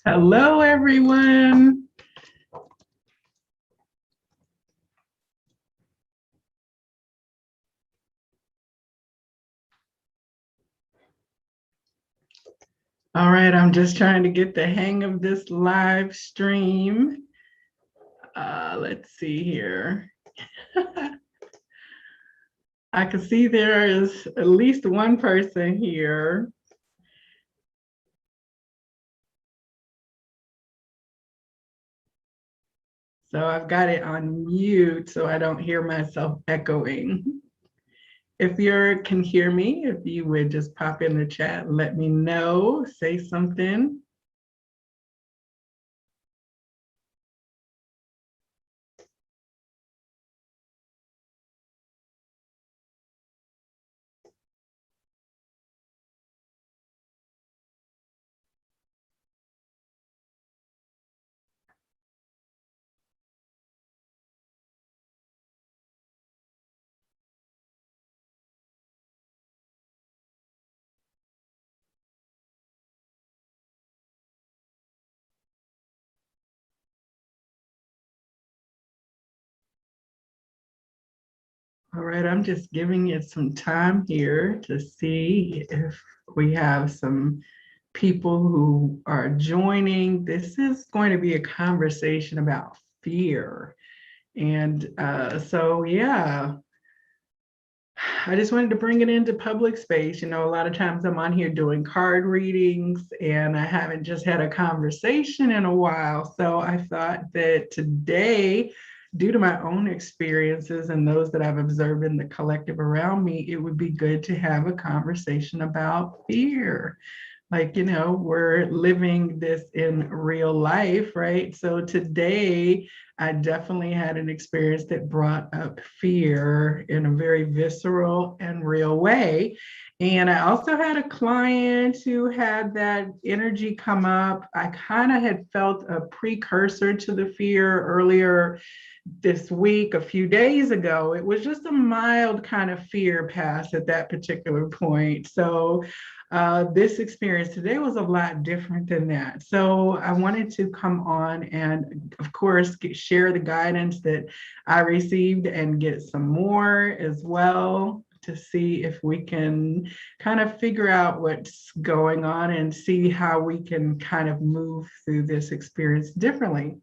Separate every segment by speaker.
Speaker 1: Hello, everyone. All right, I'm just trying to get the hang of this live stream. Let's see here. I can see there is at least one person here. So I've got it on mute so I don't hear myself echoing. If you can hear me, if you would just pop in the chat and let me know, say something. All right, I'm just giving it some time here to see if we have some people who are joining. This is going to be a conversation about fear. And yeah, I just wanted to bring it into public space. You know, a lot of times I'm on here doing card readings and I haven't just had a conversation in a while. So I thought that today, due to my own experiences and those that I've observed in the collective around me, it would be good to have a conversation about fear. Like, you know, we're living this in real life, right? So today, I definitely had an experience that brought up fear in a very visceral and real way. And I also had a client who had that energy come up. I kind of had felt a precursor to the fear earlier this week, a few days ago. It was just a mild kind of fear pass at that particular point. So this experience today was a lot different than that. So I wanted to come on and, of course, share the guidance that I received and get some more as well to see if we can kind of figure out what's going on and see how we can kind of move through this experience differently.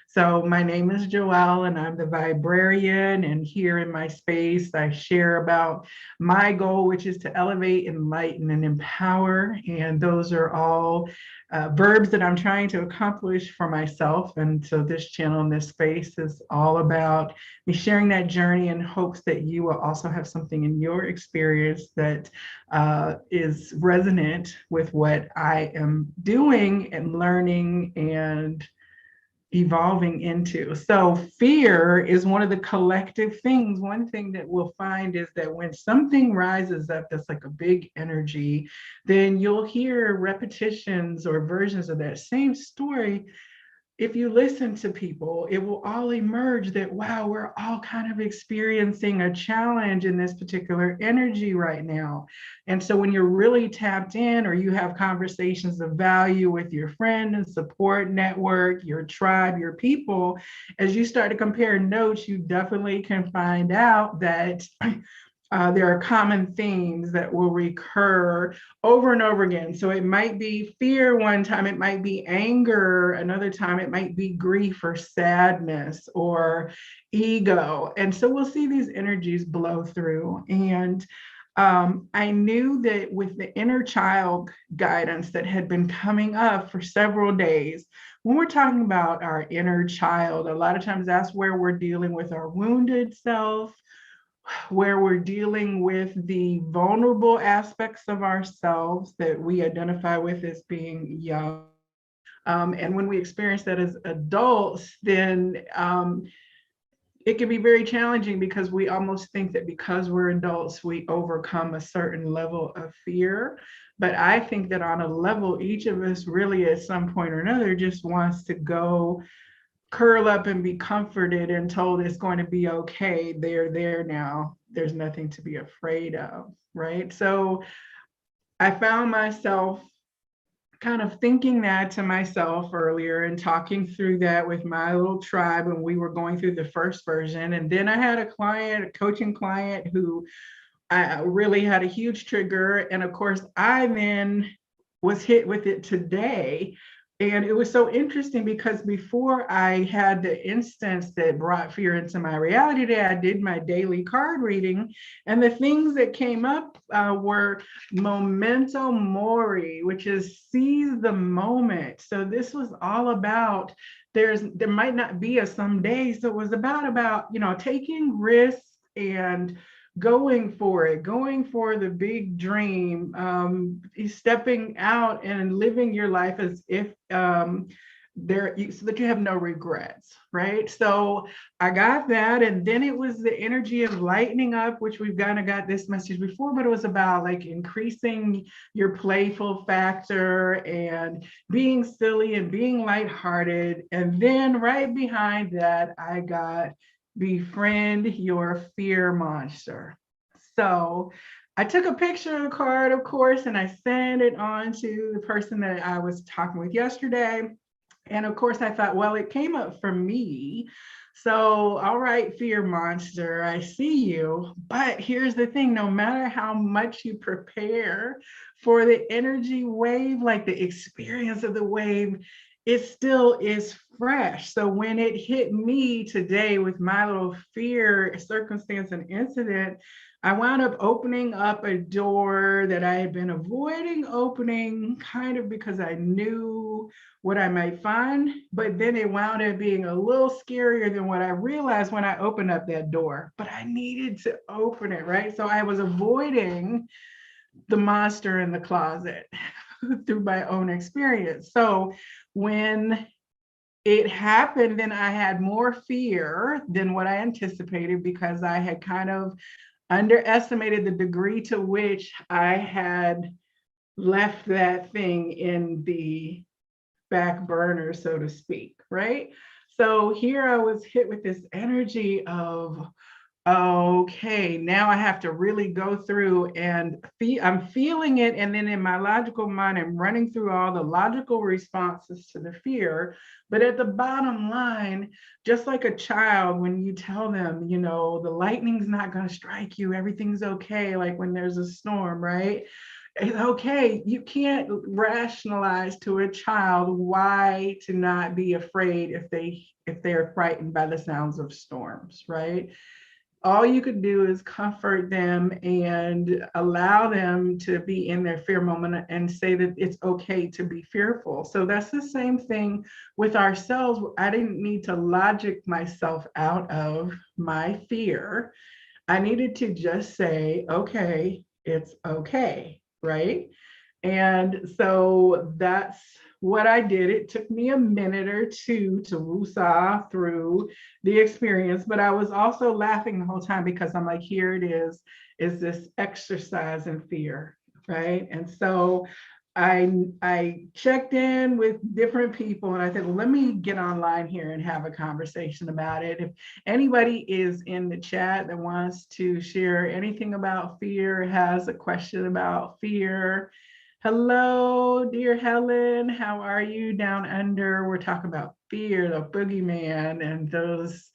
Speaker 1: So my name is Joelle and I'm the Vibrarian, and here in my space I share about my goal, which is to elevate, enlighten, and empower. And those are all verbs that I'm trying to accomplish for myself. And so this channel and this space is all about me sharing that journey in hopes that you will also have something in your experience that is resonant with what I am doing and learning and evolving into. So fear is one of the collective things. One thing that we'll find is that when something rises up that's like a big energy, then you'll hear repetitions or versions of that same story. If you listen to people, it will all emerge that, wow, we're all kind of experiencing a challenge in this particular energy right now. And so when you're really tapped in, or you have conversations of value with your friend and support network, your tribe, your people, as you start to compare notes, you definitely can find out that there are common themes that will recur over and over again. So it might be fear one time, it might be anger another time, it might be grief or sadness or ego. And so we'll see these energies blow through. And I knew that with the inner child guidance that had been coming up for several days, when we're talking about our inner child, a lot of times that's where we're dealing with our wounded self, where we're dealing with the vulnerable aspects of ourselves that we identify with as being young. And when we experience that as adults, then it can be very challenging because we almost think that because we're adults, we overcome a certain level of fear. But I think that on a level, each of us really at some point or another just wants to go curl up and be comforted and told it's going to be okay. They're there now. There's nothing to be afraid of, right? So I found myself kind of thinking that to myself earlier and talking through that with my little tribe when we were going through the first version. And then I had a client, a coaching client, who I really had a huge trigger. And of course, I then was hit with it today. And it was so interesting because before I had the instance that brought fear into my reality today, I did my daily card reading. And the things that came up were memento mori, which is seize the moment. So this was all about there might not be a someday. So it was about taking risks and going for it, going for the big dream, stepping out and living your life as if so that you have no regrets, right? So I got that. And then it was the energy of lightening up, which we've kind of got this message before, but it was about like increasing your playful factor and being silly and being lighthearted. And then right behind that, I got befriend your fear monster. So I took a picture of the card, of course, and I sent it on to the person that I was talking with yesterday. And of course, I thought, well, it came up for me. So, all right, fear monster, I see you. But here's the thing, no matter how much you prepare for the energy wave, like the experience of the wave, it still is fresh. So when it hit me today with my little fear circumstance and incident, I wound up opening up a door that I had been avoiding opening, kind of because I knew what I might find, but then it wound up being a little scarier than what I realized when I opened up that door. But I needed to open it, right? So I was avoiding the monster in the closet through my own experience. So when it happened, then I had more fear than what I anticipated because I had kind of underestimated the degree to which I had left that thing in the back burner, so to speak, right? So here I was hit with this energy of, okay, now I have to really go through and I'm feeling it. And then in my logical mind, I'm running through all the logical responses to the fear. But at the bottom line, just like a child, when you tell them, the lightning's not going to strike you, everything's okay, like when there's a storm, right? It's okay. You can't rationalize to a child why to not be afraid if they're frightened by the sounds of storms, right? All you could do is comfort them and allow them to be in their fear moment and say that it's okay to be fearful. So that's the same thing with ourselves. I didn't need to logic myself out of my fear. I needed to just say, okay, it's okay, right? And so that's what I did. It took me a minute or two to woosah through the experience, but I was also laughing the whole time because I'm like, here it is this exercise in fear, right? And so I checked in with different people and I said, well, let me get online here and have a conversation about it. If anybody is in the chat that wants to share anything about fear, has a question about fear, hello, dear Helen, how are you down under? We're talking about fear, the boogeyman, and those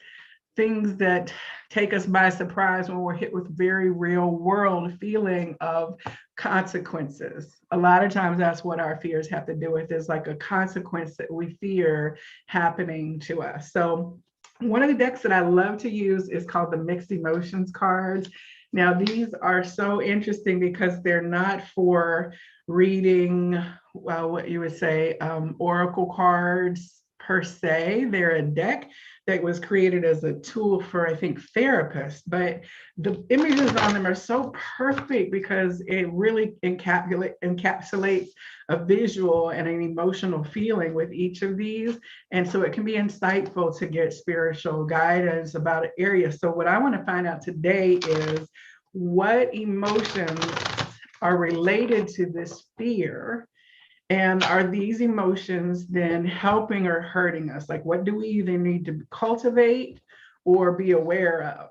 Speaker 1: things that take us by surprise when we're hit with very real world feeling of consequences. A lot of times that's what our fears have to do with, is like a consequence that we fear happening to us. So one of the decks that I love to use is called the Mixed Emotions cards. Now, these are so interesting because they're not for reading, well, what you would say, oracle cards per se. They're a deck that was created as a tool for, I think, therapists, but the images on them are so perfect because it really encapsulates a visual and an emotional feeling with each of these. And so it can be insightful to get spiritual guidance about an area. So what I want to find out today is what emotions are related to this fear. And are these emotions then helping or hurting us? Like, what do we either need to cultivate or be aware of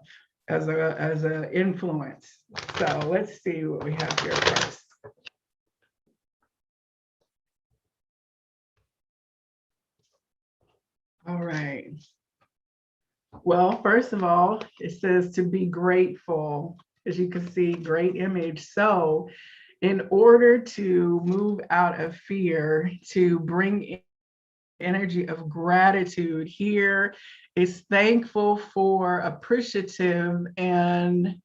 Speaker 1: as a influence? So let's see what we have here first. happening? Well, first of all, it says to be grateful. As you can see, great image. So in order to move out of fear, to bring energy of gratitude, here is thankful for, appreciative, and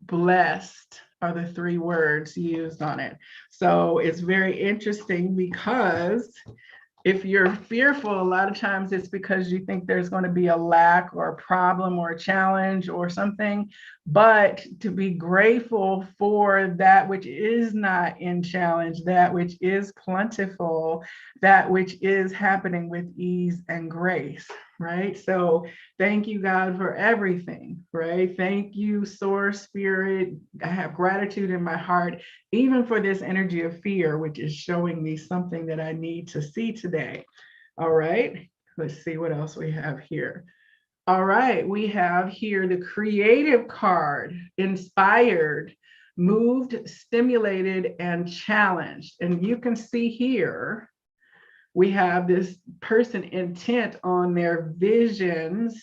Speaker 1: blessed are the three words used on it. So it's very interesting because if you're fearful, a lot of times it's because you think there's going to be a lack or a problem or a challenge or something. But to be grateful for that which is not in challenge, that which is plentiful, that which is happening with ease and grace, right? So thank you, God, for everything, right? Thank you, Source, Spirit. I have gratitude in my heart, even for this energy of fear, which is showing me something that I need to see today. All right, let's see what else we have here. All right, we have here the creative card, inspired, moved, stimulated, and challenged. And you can see here, we have this person intent on their visions.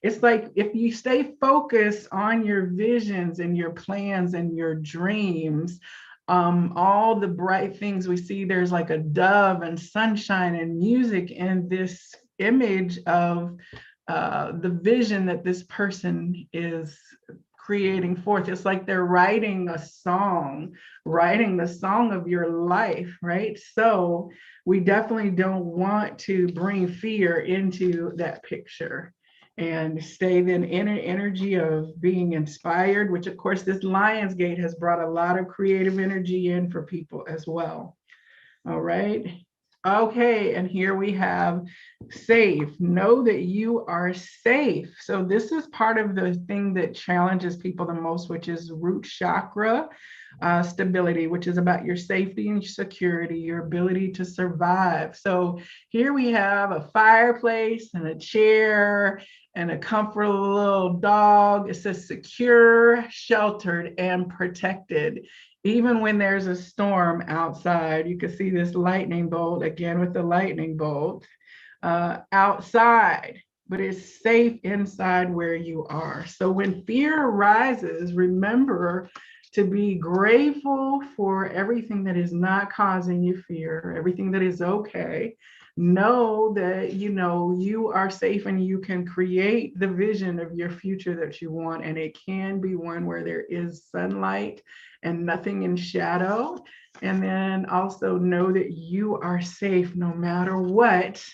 Speaker 1: It's like if you stay focused on your visions and your plans and your dreams, all the bright things we see, there's like a dove and sunshine and music in this image of the vision that this person is creating forth. It's like they're writing a song, writing the song of your life, right? So we definitely don't want to bring fear into that picture and stay then in an energy of being inspired, which of course this Lionsgate has brought a lot of creative energy in for people as well. All right. Okay, and here we have safe. Know that you are safe. So this is part of the thing that challenges people the most, which is root chakra stability, which is about your safety and security, your ability to survive. So here we have a fireplace and a chair and a comfortable little dog. It says secure, sheltered, and protected. Even when there's a storm outside, you can see this lightning bolt again with the lightning bolt outside, but it's safe inside where you are. So when fear arises, remember to be grateful for everything that is not causing you fear, everything that is okay. Know that you are safe and you can create the vision of your future that you want, and it can be one where there is sunlight and nothing in shadow. And then also know that you are safe no matter what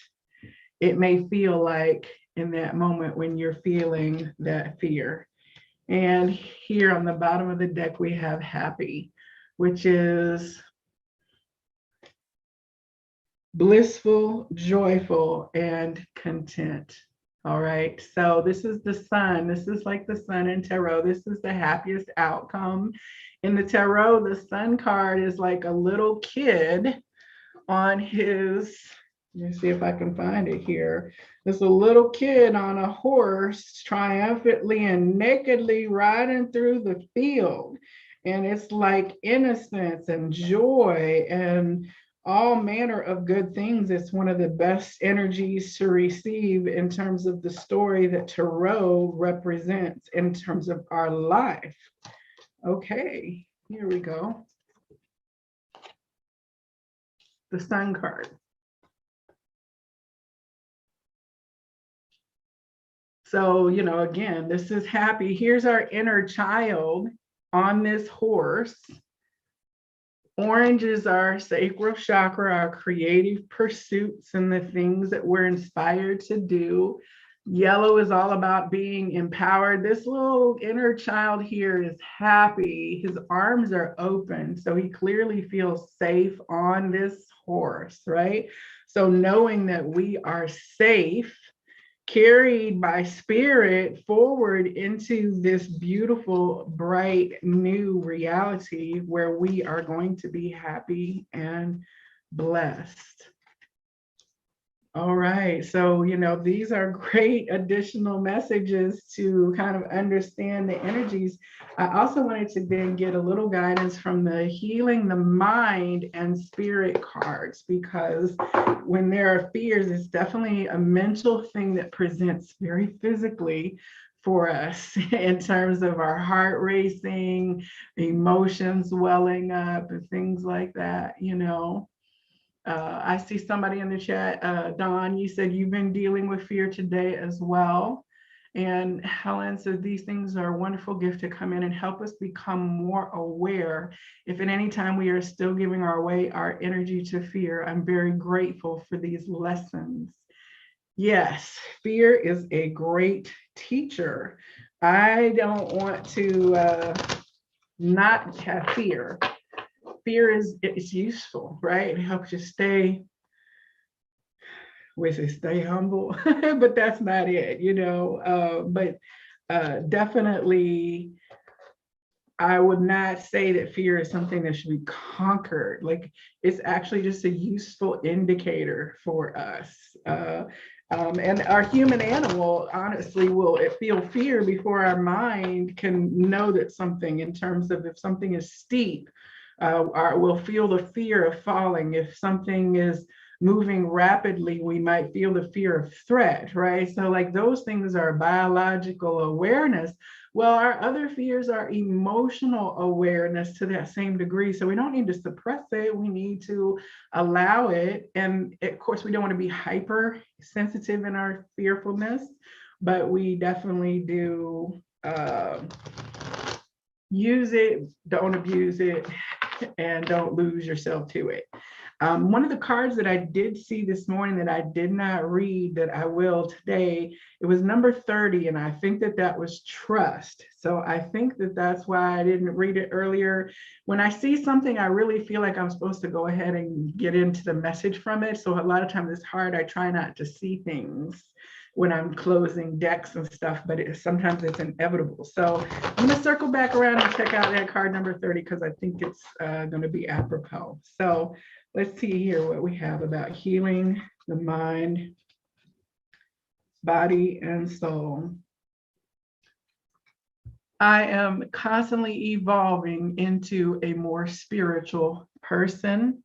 Speaker 1: it may feel like in that moment when you're feeling that fear. And here on the bottom of the deck, we have happy, which is blissful, joyful, and content. All right, so this is the sun. This is like the sun in tarot. This is the happiest outcome. In the tarot, the sun card is like a little kid on his, let me see if I can find it here. There's a little kid on a horse triumphantly and nakedly riding through the field. And it's like innocence and joy and all manner of good things. It's one of the best energies to receive in terms of the story that tarot represents in terms of our life. Okay, here we go. The sun card. So, again, this is happy. Here's our inner child on this horse. Orange is our sacral chakra, our creative pursuits and the things that we're inspired to do. Yellow is all about being empowered. This little inner child here is happy. His arms are open, so he clearly feels safe on this horse, right? So knowing that we are safe, carried by spirit forward into this beautiful, bright, new reality where we are going to be happy and blessed. All right. So, these are great additional messages to kind of understand the energies. I also wanted to then get a little guidance from the healing the mind and spirit cards, because when there are fears, it's definitely a mental thing that presents very physically for us in terms of our heart racing, emotions welling up, and things like that. I see somebody in the chat, Dawn, you said you've been dealing with fear today as well. And Helen says these things are a wonderful gift to come in and help us become more aware. If at any time we are still giving our energy to fear, I'm very grateful for these lessons. Yes, fear is a great teacher. I don't want to not have fear. Fear it's useful, right? It helps you stay stay humble, but that's not it. But definitely, I would not say that fear is something that should be conquered. Like, it's actually just a useful indicator for us. And our human animal, honestly, will feel fear before our mind can know that something, in terms of if something is steep, we'll feel the fear of falling. If something is moving rapidly, we might feel the fear of threat, right? So, like, those things are biological awareness. Well, our other fears are emotional awareness to that same degree. So we don't need to suppress it. We need to allow it. And of course, we don't want to be hypersensitive in our fearfulness, but we definitely do use it, don't abuse it, and don't lose yourself to it. One of the cards that I did see this morning that I did not read, that I will today, it was number 30, and I think that was trust. So I think that's why I didn't read it earlier. When I see something, I really feel like I'm supposed to go ahead and get into the message from it. So a lot of times it's hard. I try not to see things when I'm closing decks and stuff, but sometimes it's inevitable. So I'm gonna circle back around and check out that card number 30, because I think it's gonna be apropos. So let's see here what we have about healing the mind, body, and soul. I am constantly evolving into a more spiritual person.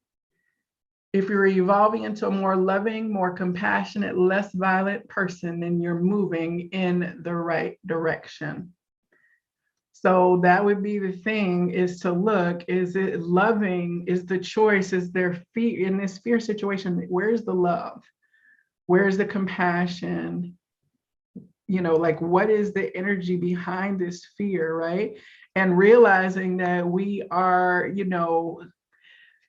Speaker 1: If you're evolving into a more loving, more compassionate, less violent person, then you're moving in the right direction. So that would be the thing, is to look, is it loving? Is the choice, is there fear in this fear situation? Where's the love? Where's the compassion? Like, what is the energy behind this fear, right? And realizing that we are,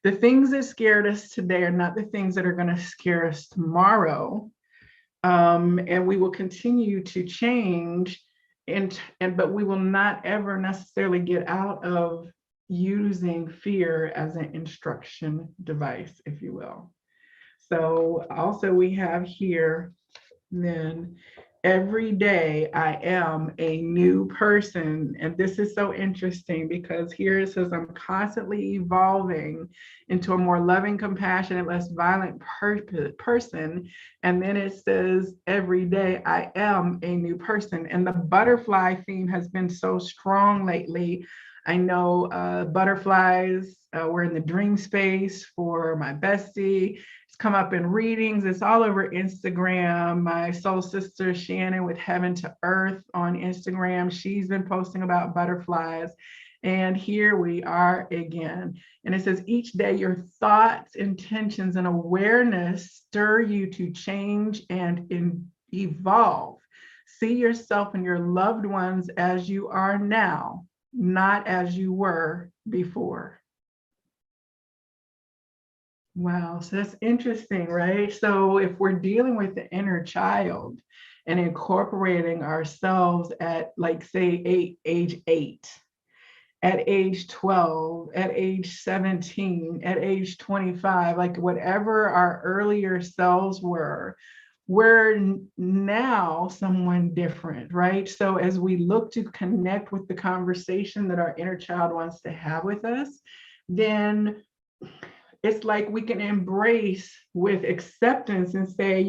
Speaker 1: the things that scared us today are not the things that are going to scare us tomorrow. And we will continue to change, but we will not ever necessarily get out of using fear as an instruction device, if you will. So also we have here, then, every day I am a new person. And this is so interesting, because here it says I'm constantly evolving into a more loving, compassionate, less violent person. And then it says every day I am a new person. And the butterfly theme has been so strong lately. I know butterflies were in the dream space for my bestie. It's come up in readings. It's all over Instagram. My soul sister Shannon with Heaven to Earth on Instagram, she's been posting about butterflies. And here we are again. And it says each day your thoughts, intentions, and awareness stir you to change and evolve. See yourself and your loved ones as you are now, not as you were before. Wow, so that's interesting, right? So if we're dealing with the inner child and incorporating ourselves at, like, say, age 8, at age 12, at age 17, at age 25, like whatever our earlier selves were, we're now someone different, right? So as we look to connect with the conversation that our inner child wants to have with us, then it's like we can embrace with acceptance and say,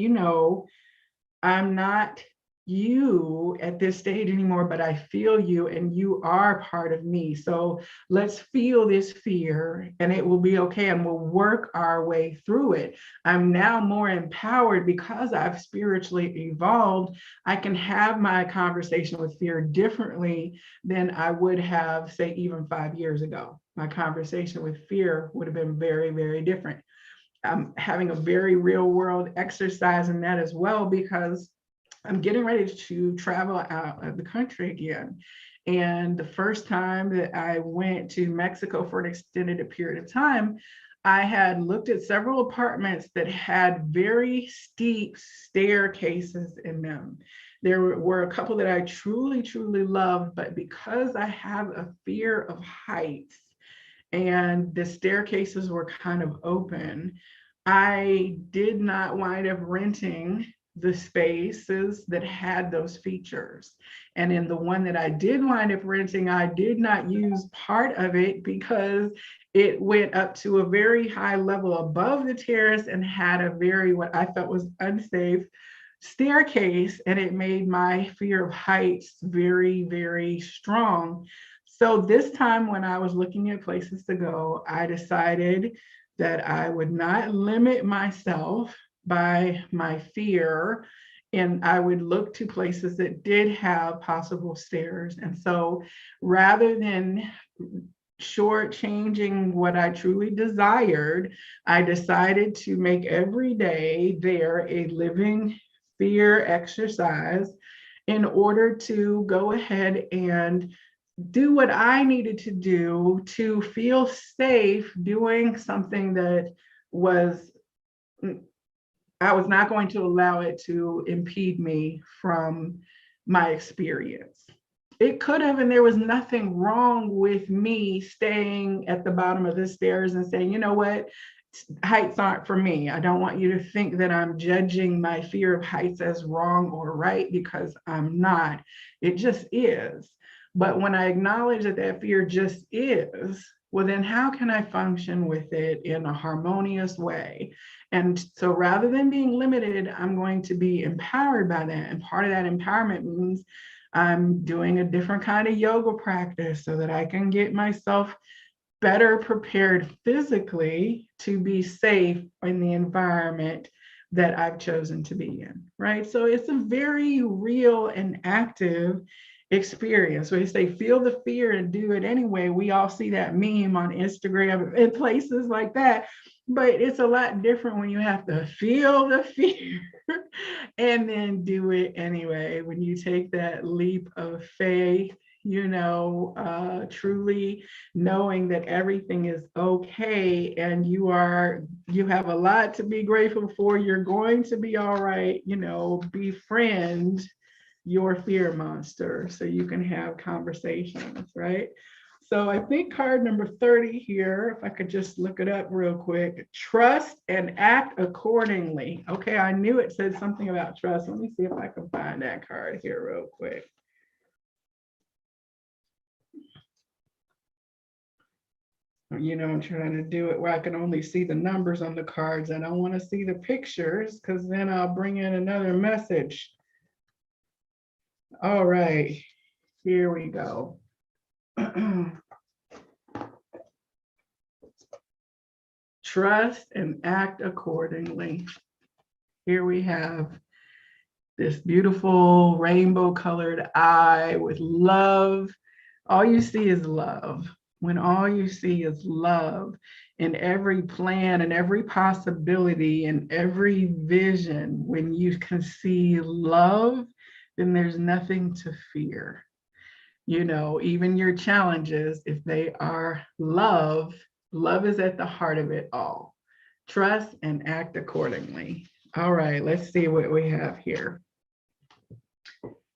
Speaker 1: I'm not you at this stage anymore, but I feel you and you are part of me. So let's feel this fear and it will be okay and we'll work our way through it. I'm now more empowered because I've spiritually evolved. I can have my conversation with fear differently than I would have, say, even 5 years ago. My conversation with fear would have been very, very different. I'm having a very real world exercise in that as well, because I'm getting ready to travel out of the country again. And the first time that I went to Mexico for an extended period of time, I had looked at several apartments that had very steep staircases in them. There were a couple that I truly, truly loved, but because I have a fear of heights and the staircases were kind of open, I did not wind up renting the spaces that had those features. And in the one that I did wind up renting, I did not use part of it because it went up to a very high level above the terrace and had a very, what I felt was unsafe staircase. And it made my fear of heights very, very strong. So this time when I was looking at places to go, I decided that I would not limit myself by my fear, and I would look to places that did have possible stairs. And so rather than shortchanging what I truly desired, I decided to make every day there a living fear exercise in order to go ahead and do what I needed to do to feel safe doing something that was, I was not going to allow it to impede me from my experience. It could have, and there was nothing wrong with me staying at the bottom of the stairs and saying, you know what, heights aren't for me. I don't want you to think that I'm judging my fear of heights as wrong or right, because I'm not. It just is. But when I acknowledge that that fear just is, well, then how can I function with it in a harmonious way? And so rather than being limited, I'm going to be empowered by that. And part of that empowerment means I'm doing a different kind of yoga practice so that I can get myself better prepared physically to be safe in the environment that I've chosen to be in, right? So it's a very real and active experience. So they say, feel the fear and do it anyway. We all see that meme on Instagram and places like that. But it's a lot different when you have to feel the fear and then do it anyway. When you take that leap of faith, truly knowing that everything is okay and you have a lot to be grateful for. You're going to be all right. Befriend your fear monster so you can have conversations, right? So I think card number 30 here, if I could just look it up real quick, trust and act accordingly. Okay, I knew it said something about trust. Let me see if I can find that card here real quick. I'm trying to do it where I can only see the numbers on the cards. I don't want to see the pictures because then I'll bring in another message. All right, here we go. Trust and act accordingly. Here we have this beautiful rainbow colored eye with love. All you see is love. When all you see is love in every plan and every possibility and every vision, when you can see love, then there's nothing to fear. Even your challenges, if they are love, love is at the heart of it all. Trust and act accordingly. All right, let's see what we have here.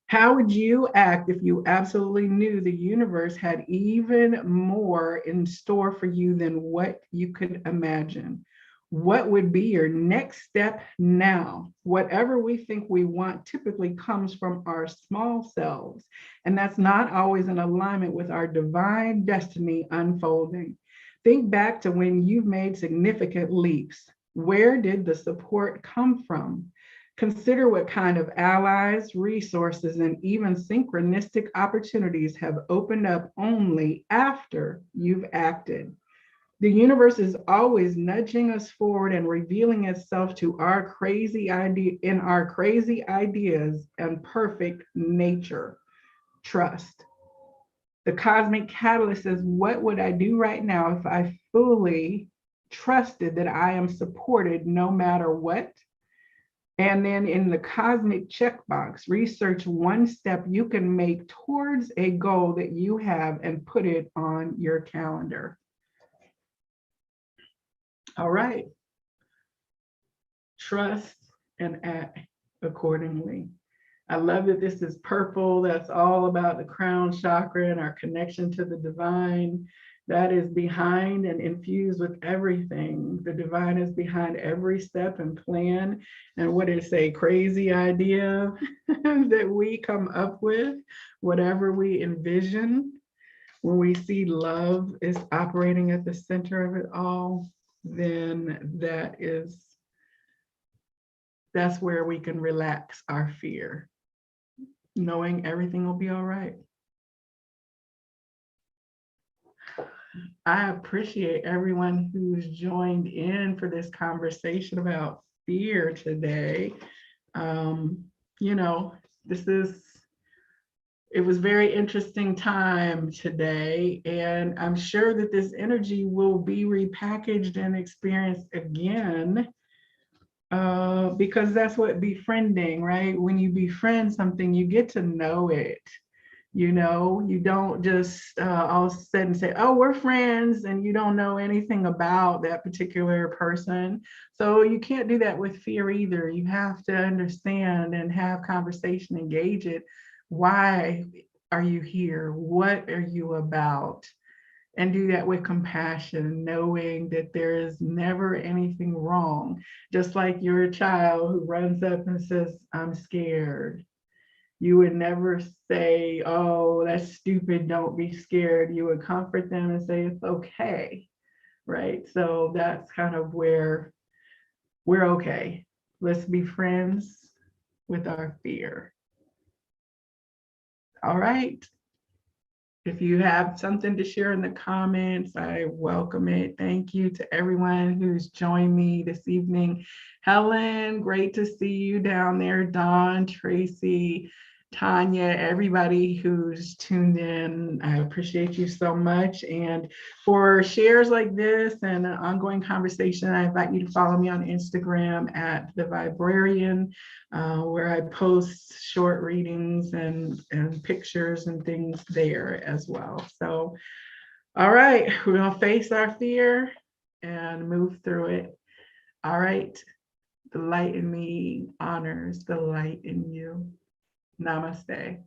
Speaker 1: How would you act if you absolutely knew the universe had even more in store for you than what you could imagine? What would be your next step now? Whatever we think we want typically comes from our small selves, and that's not always in alignment with our divine destiny unfolding. Think back to when you've made significant leaps. Where did the support come from? Consider what kind of allies, resources, and even synchronistic opportunities have opened up only after you've acted. The universe is always nudging us forward and revealing itself to our crazy idea in our crazy ideas and perfect nature. Trust. The cosmic catalyst says, what would I do right now if I fully trusted that I am supported no matter what? And then in the cosmic checkbox, research one step you can make towards a goal that you have and put it on your calendar. All right. Trust and act accordingly. I love that this is purple. That's all about the crown chakra and our connection to the divine. That is behind and infused with everything. The divine is behind every step and plan. And what is a crazy idea that we come up with, whatever we envision, when we see love is operating at the center of it all, then that's where we can relax our fear, knowing everything will be all right. I appreciate everyone who's joined in for this conversation about fear today. You know, it was very interesting time today, and I'm sure that this energy will be repackaged and experienced again, because that's what befriending, right? When you befriend something, you get to know it. You know, you don't just all of a sudden say, oh, we're friends, and you don't know anything about that particular person. So you can't do that with fear either. You have to understand and have conversation, engage it. Why are you here? What are you about? And do that with compassion, knowing that there is never anything wrong. Just like you're a child who runs up and says, I'm scared. You would never say, oh, that's stupid, don't be scared. You would comfort them and say, it's okay, right? So that's kind of where we're okay. Let's be friends with our fear. All right. If you have something to share in the comments, I welcome it. Thank you to everyone who's joined me this evening. Helen, great to see you down there. Dawn, Tracy, Tanya, everybody who's tuned in, I appreciate you so much. And for shares like this and an ongoing conversation, I invite you to follow me on Instagram at The Vibrarian, where I post short readings and pictures and things there as well. So, all right, we're gonna face our fear and move through it. All right, the light in me honors the light in you. Namaste.